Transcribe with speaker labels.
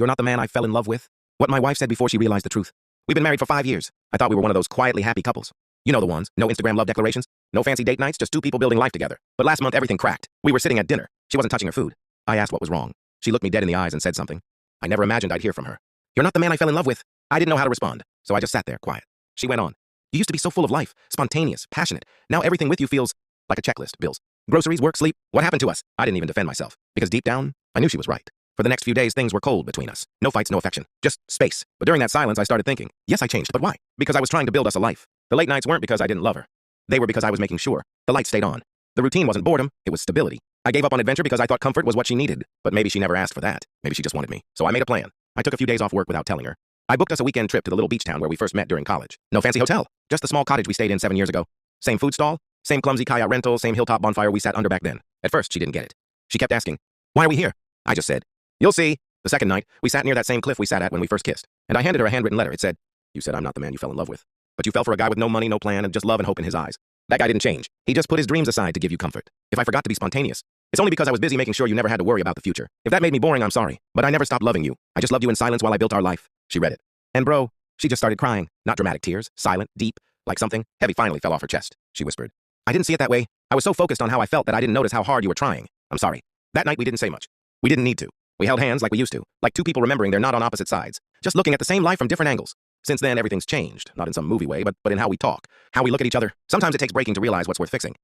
Speaker 1: You're not the man I fell in love with. What my wife said before she realized the truth. We've been married for 5 years. I thought we were one of those quietly happy couples. You know the ones. No Instagram love declarations. No fancy date nights, just two people building life together. But last month, everything cracked. We were sitting at dinner. She wasn't touching her food. I asked what was wrong. She looked me dead in the eyes and said something. I never imagined I'd hear from her. You're not the man I fell in love with. I didn't know how to respond, so I just sat there, quiet. She went on. You used to be so full of life, spontaneous, passionate. Now everything with you feels like a checklist. Bills, groceries, work, sleep. What happened to us? I didn't even defend myself, because deep down, I knew she was right. For the next few days, things were cold between us. No fights, no affection. Just space. But during that silence, I started thinking, yes, I changed, but why? Because I was trying to build us a life. The late nights weren't because I didn't love her. They were because I was making sure the light stayed on. The routine wasn't boredom, it was stability. I gave up on adventure because I thought comfort was what she needed. But maybe she never asked for that. Maybe she just wanted me. So I made a plan. I took a few days off work without telling her. I booked us a weekend trip to the little beach town where we first met during college. No fancy hotel, just the small cottage we stayed in 7 years ago. Same food stall, same clumsy kayak rental, same hilltop bonfire we sat under back then. At first, she didn't get it. She kept asking, why are we here? I just said, you'll see. The second night, we sat near that same cliff we sat at when we first kissed. And I handed her a handwritten letter. It said, you said I'm not the man you fell in love with. But you fell for a guy with no money, no plan, and just love and hope in his eyes. That guy didn't change. He just put his dreams aside to give you comfort. If I forgot to be spontaneous, it's only because I was busy making sure you never had to worry about the future. If that made me boring, I'm sorry. But I never stopped loving you. I just loved you in silence while I built our life. She read it. And bro, she just started crying. Not dramatic tears, silent, deep, like something heavy finally fell off her chest. She whispered. I didn't see it that way. I was so focused on how I felt that I didn't notice how hard you were trying. I'm sorry. That night we didn't say much. We didn't need to. We held hands like we used to, like two people remembering they're not on opposite sides, just looking at the same life from different angles. Since then, everything's changed, not in some movie way, but in how we talk, how we look at each other. Sometimes it takes breaking to realize what's worth fixing.